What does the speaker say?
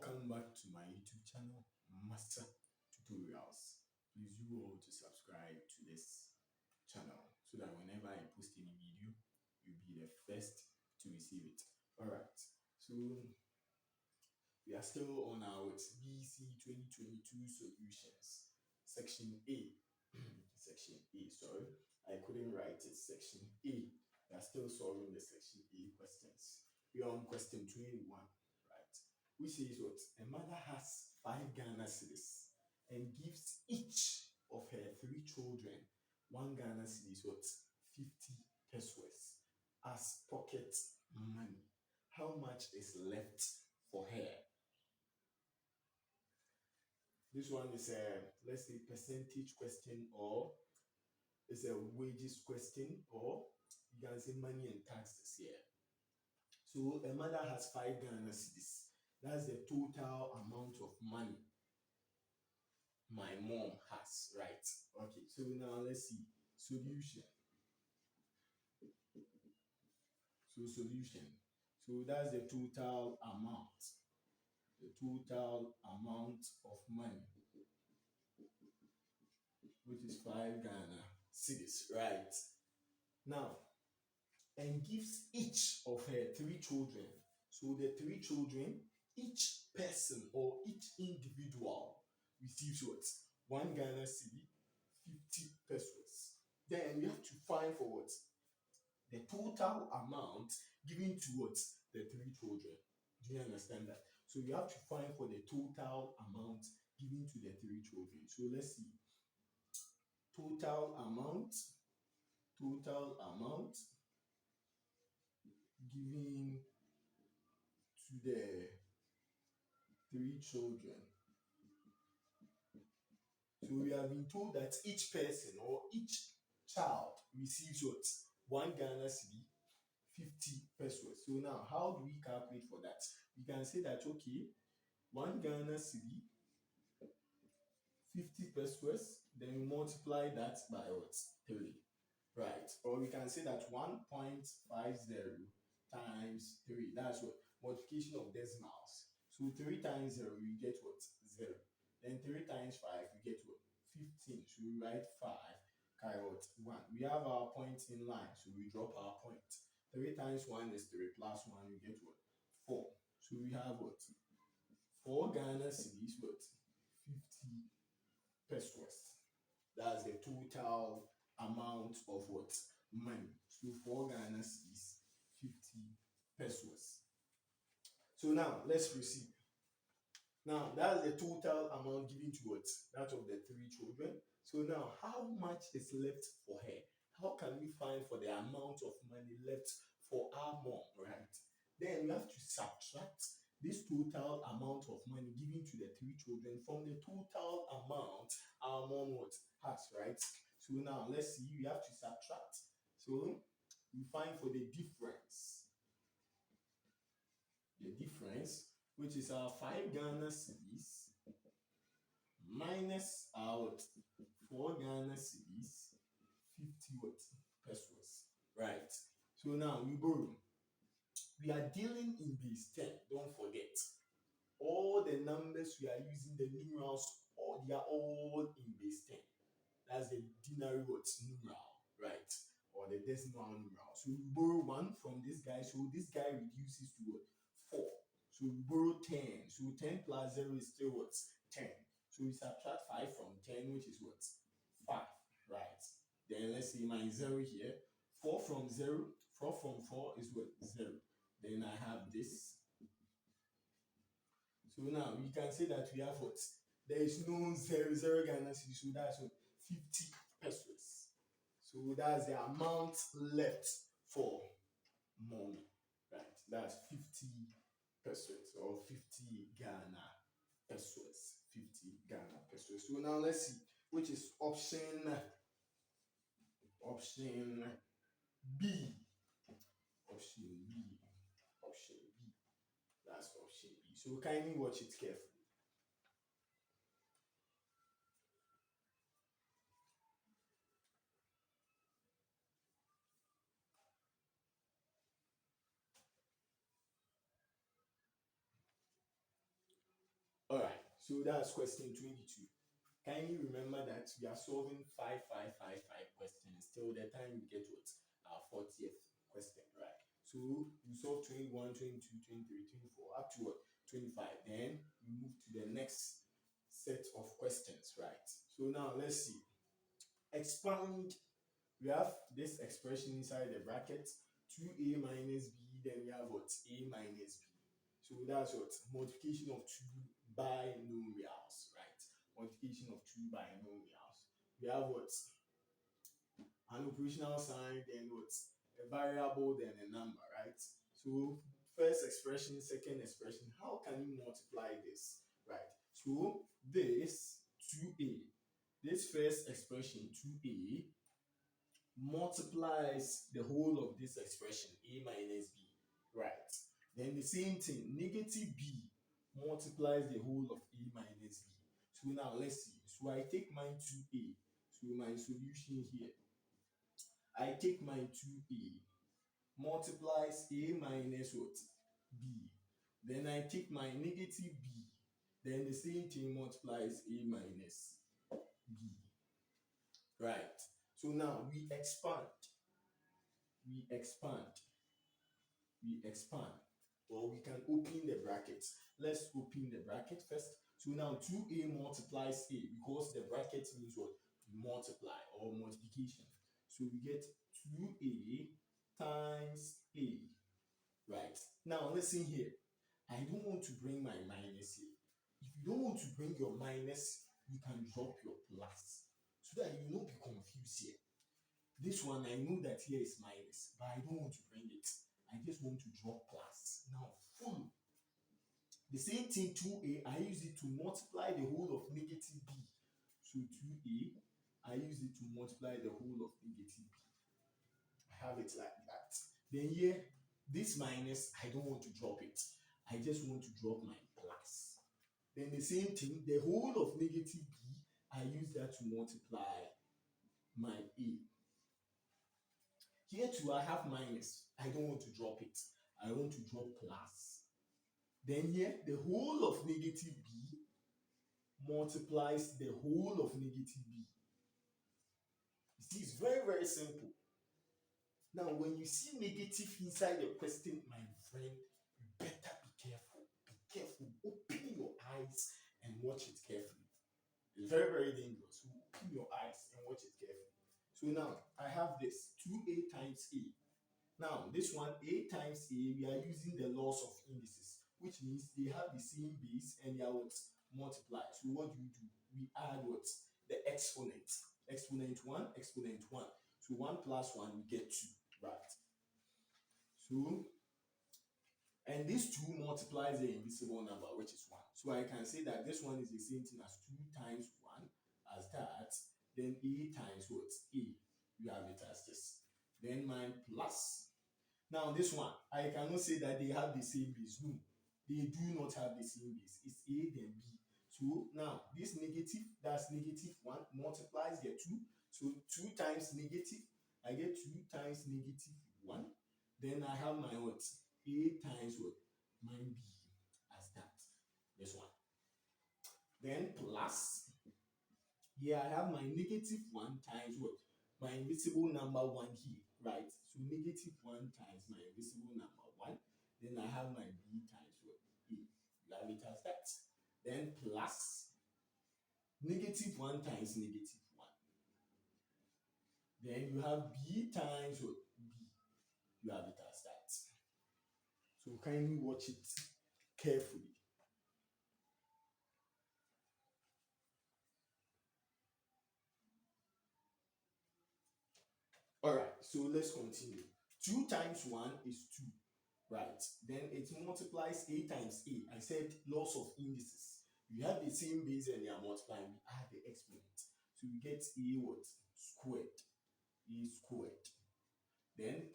Welcome back to my YouTube channel, Master Tutorials. Please do all to subscribe to this channel so that whenever I post any video, you'll be the first to receive it. Alright, so we are still on our BC 2022 solutions, section A. Section A, sorry, I couldn't write it. Section A. We are still solving the section A questions. We are on question 21, right? Which says what? A mother has 5 Ghana cedis and gives each of her 3 children 1 Ghana cedis, what? 50 pesos as pocket money. How much is left for her? This one is a, let's say, percentage question, or it's a wages question, or you can say money and taxes here. So a mother has 5 Ghana cedis. That's the total amount of money my mom has, right? Okay, so now let's see. Solution. Solution. So that's the total amount. The total amount of money, which is 5 Ghana cedis, right? Now, and gives each of her 3 children. So the 3 children, each person or each individual receives what? 1 Ghana cedi, 50 pesos. Then we have to find for what? The total amount given to what? The 3 children. Do you understand that? So you have to find for the total amount given to the 3 children. So let's see. Total amount given to the 3 children. So we have been told that each person or each child receives what? 1 Ghana cedi, 50 pesos. So now, how do we calculate for that? We can say that, okay, 1 Ghana cedi, 50 pesos, then we multiply that by what? 3. Right? Or we can say that 1.50 times 3. That's what? Multiplication of decimals. So 3 times 0, you get what? 0. Then 3 times 5, you get what? 15. So we write 5, carry what? 1. We have our point in line, so we drop our point. 3 times 1 is 3, plus 1, you get what? 4. So we have what? 4 Ghana cedis, what? 50 pesos. That's the total amount of what? Money. So 4 Ghana cedis, 50 pesos. So now let's proceed. Now that's the total amount given to what? That of the 3 children. So now how much is left for her? How can we find for the amount of money left for our mom, right? Then we have to subtract this total amount of money given to the 3 children from the total amount our mom what has, right? So now let's see, we have to subtract. So we find for the difference. The difference, which is our 5 Ghana cedis minus our 4 Ghana cedis, 50 what? Pesos. Right. So now we borrow. We are dealing in base 10. Don't forget. All the numbers we are using, the numerals, all they are all in base 10. That's the denary what? Numeral, right? Or the decimal numeral. So we borrow 1 from this guy. So this guy reduces to what? 4. So we borrow 10. So 10 plus 0 is still what? 10. So we subtract 5 from 10, which is what? 5, right? Then let's say my 0 here. 4 from 0, 4 from 4 is what? 0. Then I have this. So now we can say that we have what? There is no 0 Ghana cedi, so that's what? 50 pesos. So that's the amount left for money, right? That's 50 pesos or 50 Ghana pesos. 50 Ghana pesos. So now let's see, which is option B. Option B. Option B. That's option B. So kindly watch it carefully. So that's question 22. Kindly remember that we are solving 5 questions till the time we get what? Our 40th question, right? So you solve 21, 22, 23, 24, up to what? 25. Then we move to the next set of questions, right? So now let's see. Expand. We have this expression inside the bracket, 2a minus b, then we have what? A minus b. So that's what? Multiplication of 2 binomials, right? Multiplication of 2 binomials. We have what? An operational sign, then what? A variable, then a number, right? So first expression, second expression, how can you multiply this, right? So this 2a, this first expression 2a multiplies the whole of this expression, a minus b, right? Then the same thing, negative b multiplies the whole of a minus b. So now let's see. So I take my 2a. So my solution here, I take my 2a multiplies a minus what? B. Then I take my negative b. Then the same thing multiplies a minus b. Right. So now we expand. We expand. We expand. Or we can open the brackets. Let's open the bracket first. So now 2a multiplies a because the bracket means what? Multiply or multiplication. So we get 2a times a. Right. Now listen here. I don't want to bring my minus here. If you don't want to bring your minus, you can drop your plus so that you will not be confused here. This one, I know that here is minus, but I don't want to bring it. I just want to drop plus. Now, full. The same thing, 2a, I use it to multiply the whole of negative b. So 2a, I use it to multiply the whole of negative b. I have it like that. Then here, this minus, I don't want to drop it. I just want to drop my plus. Then the same thing, the whole of negative b, I use that to multiply my a. Here too, I have minus. I don't want to drop it. I want to drop plus. Then here, the whole of negative b multiplies the whole of negative b. You see, it's very, very simple. Now, when you see negative inside the question, my friend, you better be careful. Be careful. Open your eyes and watch it carefully. It's very, very dangerous. So open your eyes and watch it carefully. So now, I have this 2a times a. Now, this one, a times a, we are using the laws of indices, which means they have the same base and they are what? Multiplied. So what do? We add what? The exponent. Exponent 1, exponent 1. So 1 plus 1, we get 2, right? So, and this 2 multiplies the invisible number, which is 1. So I can say that this one is the same thing as 2 times 1, as that. Then a times what? A. You have it as this. Then my plus. Now this one, I cannot say that they have the same base. No, they do not have the same base. It's a then b. So now this negative, that's negative 1 multiplies the 2. So 2 times negative, I get 2 times negative 1. Then I have my what? A times what? My b as that. This one. Then plus, here I have my negative 1 times what? My invisible number 1 here, right? So negative 1 times my invisible number 1. Then I have my b times what? A. You have it as that. Then plus negative 1 times negative 1. Then you have b times what? B. You have it as that. So kindly watch it carefully. Alright, so let's continue. 2 times 1 is 2. Right, then it multiplies a times a. I said laws of indices. You have the same base and they are multiplying. We add the exponent. So we get a what? Squared. A squared. Then